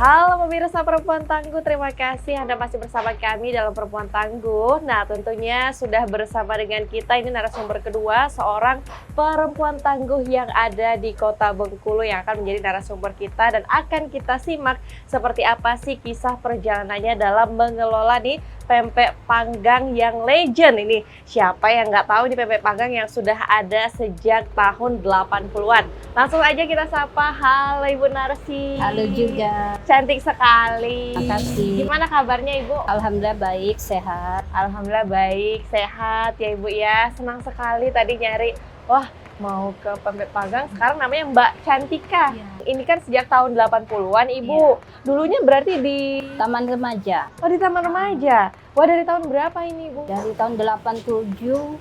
Halo pemirsa Perempuan Tangguh, terima kasih Anda masih bersama kami dalam Perempuan Tangguh. Nah, tentunya sudah bersama dengan kita ini narasumber kedua, seorang perempuan tangguh yang ada di Kota Bengkulu yang akan menjadi narasumber kita dan akan kita simak seperti apa sih kisah perjalanannya dalam mengelola nih pempek panggang yang legend ini. Siapa yang nggak tahu nih pempek panggang yang sudah ada sejak tahun 80-an. Langsung aja kita sapa. Halo Ibu Narsi. Halo juga. Cantik sekali. Makasih. Gimana kabarnya Ibu? Alhamdulillah baik, sehat. Alhamdulillah baik, sehat ya Ibu ya. Senang sekali tadi nyari, wah mau ke pempek panggang, sekarang namanya Mbak Cantika. Ya. Ini kan sejak tahun 80-an Ibu. Dulunya berarti di Taman remaja. Oh, di Taman Remaja. Wah, dari tahun berapa ini Ibu? Dari tahun 87,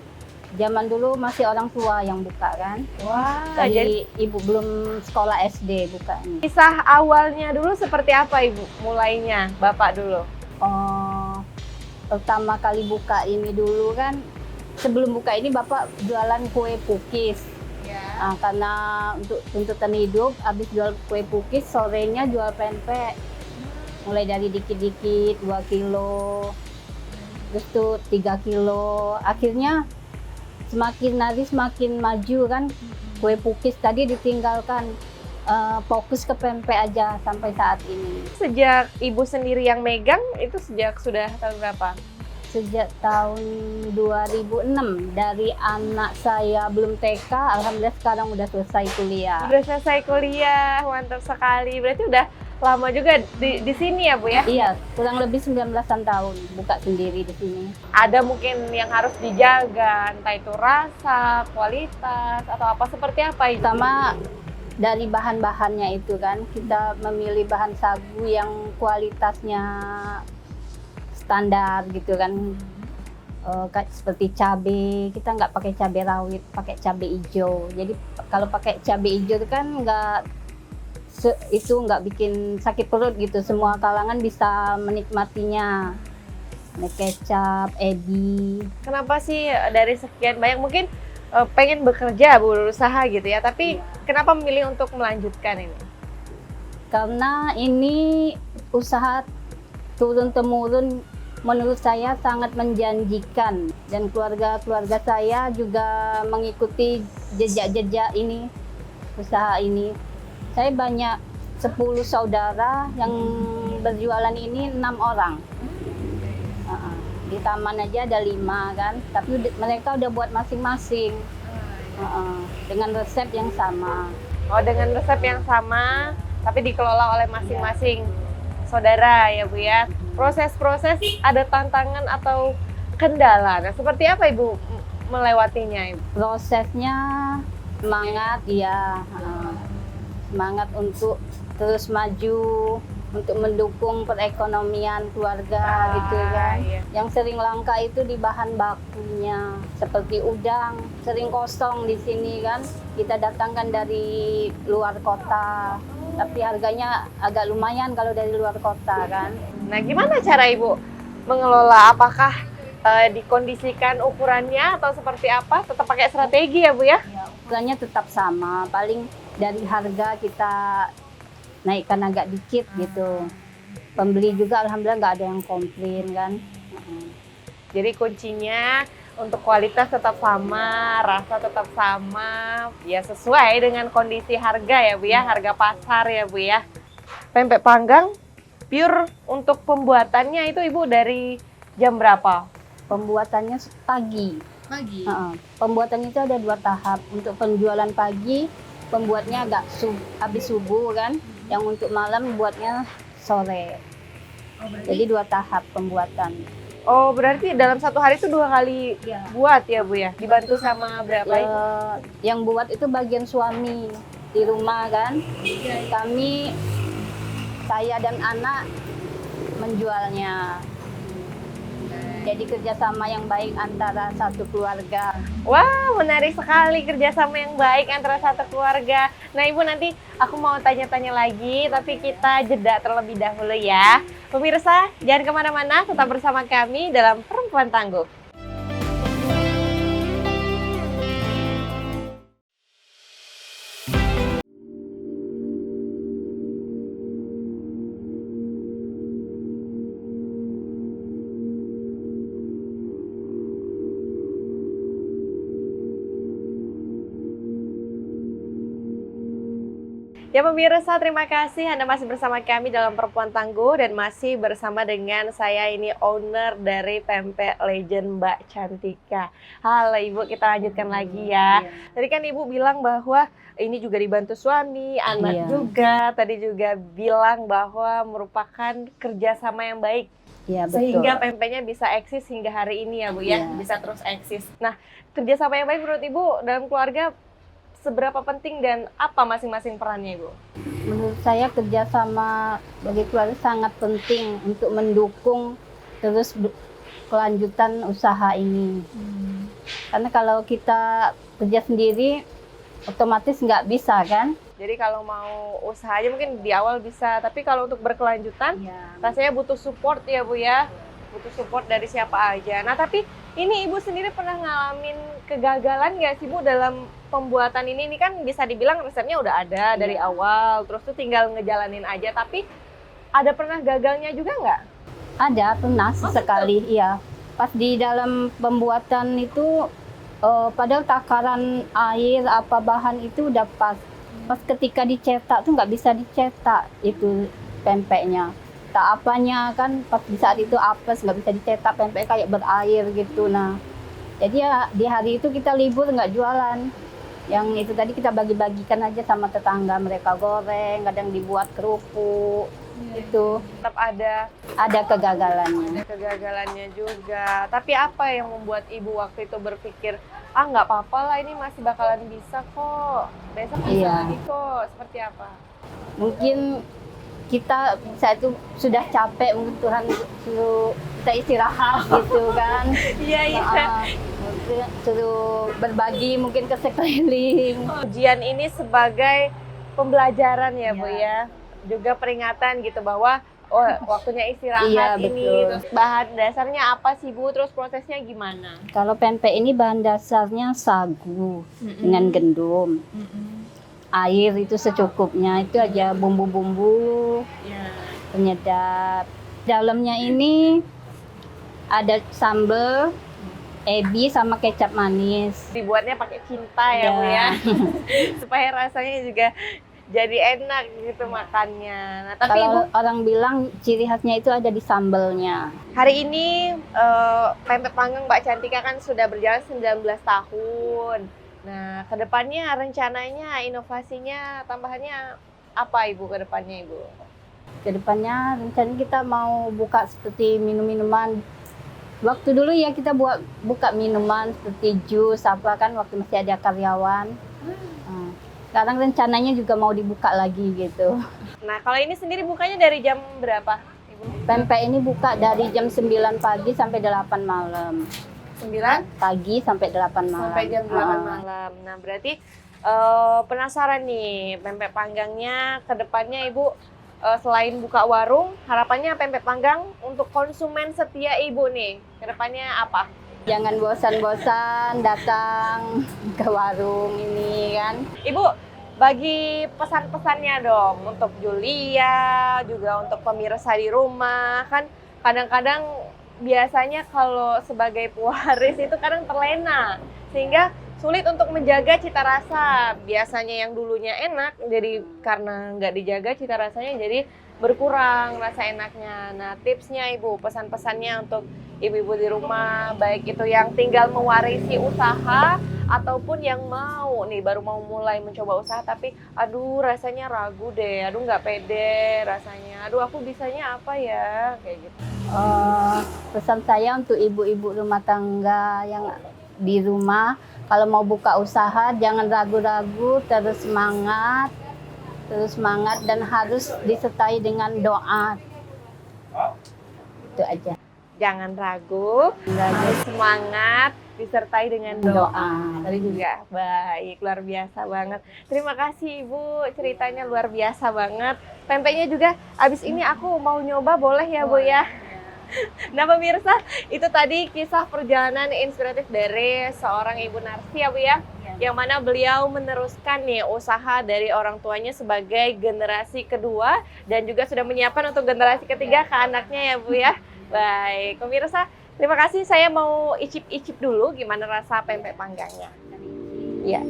zaman dulu masih orang tua yang buka kan. Wah, jadi Dari ibu belum sekolah SD bukanya. kisah awalnya dulu seperti apa Ibu? Mulainya Bapak dulu. Oh, pertama kali buka ini dulu kan, sebelum buka ini Bapak jualan kue pukis. Nah, karena untuk tuntutan hidup, habis jual kue pukis, sorenya jual pempek. Mulai dari dikit-dikit, 2 kilo, terus tuh 3 kilo. Akhirnya semakin hari semakin maju kan, kue pukis tadi ditinggalkan, fokus ke pempek aja sampai saat ini. Sejak Ibu sendiri yang megang, itu sejak sudah tahun berapa? Sejak tahun 2006, dari anak saya belum TK, alhamdulillah sekarang udah selesai kuliah. Udah selesai kuliah, mantap sekali. Berarti udah lama juga di sini ya Bu ya? Iya, kurang lebih 19-an tahun buka sendiri di sini. Ada mungkin yang harus dijaga, entah itu rasa, kualitas, atau apa seperti apa itu? Sama dari bahan-bahannya itu kan, kita memilih bahan sagu yang kualitasnya standar gitu kan. Seperti cabai, kita nggak pakai cabai rawit, pakai cabai hijau. Jadi kalau pakai cabai hijau itu kan itu nggak bikin sakit perut gitu, semua kalangan bisa menikmatinya. Kecap, ebi. Kenapa sih dari sekian banyak mungkin pengen bekerja, berusaha gitu ya, tapi kenapa memilih untuk melanjutkan ini? Karena ini usaha turun-temurun menurut saya sangat menjanjikan, dan keluarga-keluarga saya juga mengikuti jejak-jejak ini, usaha ini. Saya banyak 10 saudara yang berjualan ini, 6 orang. Di taman aja ada 5 kan, tapi mereka udah buat masing-masing dengan resep yang sama. Oh, dengan resep yang sama, tapi dikelola oleh masing-masing saudara ya Bu ya. Proses-proses ada tantangan atau kendala. Nah, seperti apa Ibu melewatinya Ibu? Prosesnya semangat ya, semangat untuk terus maju, untuk mendukung perekonomian keluarga gitu kan. Iya. Yang sering langka itu di bahan bakunya, seperti udang, sering kosong di sini kan. Kita datangkan dari luar kota, tapi harganya agak lumayan kalau dari luar kota kan. Nah, gimana cara Ibu mengelola? Apakah dikondisikan ukurannya atau seperti apa? Tetap pakai strategi ya Bu ya? Ya, ukurannya tetap sama, paling dari harga kita naikkan agak dikit gitu. Pembeli juga alhamdulillah nggak ada yang komplain kan. Jadi kuncinya untuk kualitas tetap sama, rasa tetap sama, ya sesuai dengan kondisi harga ya Bu ya, harga pasar ya Bu ya. Pempek panggang pure untuk pembuatannya itu Ibu dari jam berapa? Pembuatannya pagi. Pagi. Pembuatannya itu ada 2 tahap. Untuk penjualan pagi, pembuatnya agak habis subuh kan. Yang untuk malam buatnya sore. Jadi 2 tahap pembuatan. Oh, berarti dalam satu hari itu 2 kali Ya. buat ya Bu ya? Dibantu sama berapa Ibu? Yang buat itu bagian suami di rumah kan. Kami, saya dan anak menjualnya. Jadi kerjasama yang baik antara satu keluarga. Wah, menarik sekali kerjasama yang baik antara satu keluarga. Nah Ibu, nanti aku mau tanya-tanya lagi, tapi kita jeda terlebih dahulu ya. Pemirsa, jangan kemana-mana, tetap bersama kami dalam Perempuan Tangguh. Ya pemirsa, terima kasih Anda masih bersama kami dalam Perempuan Tangguh dan masih bersama dengan saya ini owner dari Pempek Legend Mbak Cantika. Halo Ibu, kita lanjutkan lagi ya. Tadi kan Ibu bilang bahwa ini juga dibantu suami, anak juga. Tadi juga bilang bahwa merupakan kerjasama yang baik. Iya, betul. Sehingga pempeknya bisa eksis hingga hari ini ya Bu ya, bisa terus eksis. Nah, kerjasama yang baik menurut Ibu dalam keluarga seberapa penting dan apa masing-masing perannya Ibu? Menurut saya kerjasama bagi keluarga sangat penting untuk mendukung terus kelanjutan usaha ini. Karena kalau kita kerja sendiri otomatis nggak bisa kan? Jadi kalau mau usaha aja mungkin di awal bisa, tapi kalau untuk berkelanjutan rasanya butuh support ya Bu ya. Butuh support dari siapa aja. Nah tapi ini Ibu sendiri pernah ngalamin kegagalan nggak sih Bu dalam pembuatan ini? Ini kan bisa dibilang resepnya udah ada dari awal, terus tuh tinggal ngejalanin aja. Tapi ada pernah gagalnya juga nggak? Ada, pernah sekali, iya. Pas di dalam pembuatan itu, padahal takaran air, apa bahan itu udah pas. Pas ketika dicetak tuh nggak bisa dicetak itu pempeknya. Tak apanya kan pas di saat itu apes, nggak bisa dicetak, pempek kayak berair gitu. Nah, jadi ya di hari itu kita libur nggak jualan. Yang itu tadi kita bagi-bagikan aja sama tetangga, mereka goreng, kadang dibuat kerupuk. Itu Tetap ada kegagalannya. kegagalannya juga. Tapi apa yang membuat Ibu waktu itu berpikir, ah nggak apa-apa lah ini masih bakalan bisa kok. Besok bisa lagi kok. Seperti apa? Mungkin kita saat itu sudah capek, mungkin Tuhan suruh kita istirahat gitu kan. Iya. Suruh berbagi mungkin ke sekeliling. Ujian ini sebagai pembelajaran ya Bu ya. Juga peringatan gitu bahwa waktunya istirahat ini. Betul. Terus bahan dasarnya apa sih Bu? Terus prosesnya gimana? Kalau pempek ini bahan dasarnya sagu dengan gendum. Air itu secukupnya, itu aja bumbu-bumbu penyedap. Dalamnya ini ada sambal, ebi sama kecap manis. Dibuatnya pakai cinta ya Bu ya. Supaya rasanya juga jadi enak gitu makannya. Nah, tapi Kalau Ibu, orang bilang ciri khasnya itu ada di sambalnya. hari ini Pempek Panggang Mbak Cantika kan sudah berjalan 19 tahun. Nah, kedepannya rencananya, inovasinya, tambahannya apa Ibu kedepannya Ibu? Kedepannya rencananya kita mau buka seperti minum-minuman. Waktu dulu ya kita buka minuman seperti jus apa kan waktu masih ada karyawan. Sekarang rencananya juga mau dibuka lagi gitu. Nah, kalau ini sendiri bukanya dari jam berapa Ibu? Pempek ini buka dari jam 9 pagi sampai 8 malam. 9 Pagi sampai 8 malam. sampai jam 8 malam. Nah, berarti penasaran nih, pempek panggangnya ke depannya Ibu selain buka warung, harapannya pempek panggang untuk konsumen setia Ibu nih, ke depannya apa? Jangan bosan-bosan datang ke warung ini kan. Ibu, bagi pesan-pesannya dong untuk Julia, juga untuk pemirsa di rumah. Kan kadang-kadang biasanya kalau sebagai pewaris itu kadang terlena, sehingga sulit untuk menjaga cita rasa. Biasanya yang dulunya enak, jadi karena nggak dijaga cita rasanya jadi berkurang rasa enaknya. Nah, tipsnya Ibu, pesan-pesannya untuk ibu-ibu di rumah, baik itu yang tinggal mewarisi usaha ataupun yang mau nih baru mau mulai mencoba usaha tapi aduh rasanya ragu deh, aduh nggak pede rasanya, aduh aku bisanya apa ya, kayak gitu. Pesan saya untuk ibu-ibu rumah tangga yang di rumah, kalau mau buka usaha jangan ragu-ragu, terus semangat dan harus disertai dengan doa. Itu aja. Jangan ragu, harus semangat, disertai dengan doa. Tadi juga baik, luar biasa banget. Terima kasih Ibu, ceritanya luar biasa banget. Pempeknya juga abis ini aku mau nyoba, boleh ya Bu ya? Nah pemirsa, itu tadi kisah perjalanan inspiratif dari seorang Ibu Narsi ya Bu ya. Yang mana beliau meneruskan nih usaha dari orang tuanya sebagai generasi kedua dan juga sudah menyiapkan untuk generasi ketiga ke anaknya ya Bu ya. Baik, pemirsa, terima kasih. Saya mau icip-icip dulu gimana rasa pempek panggangnya. Ya.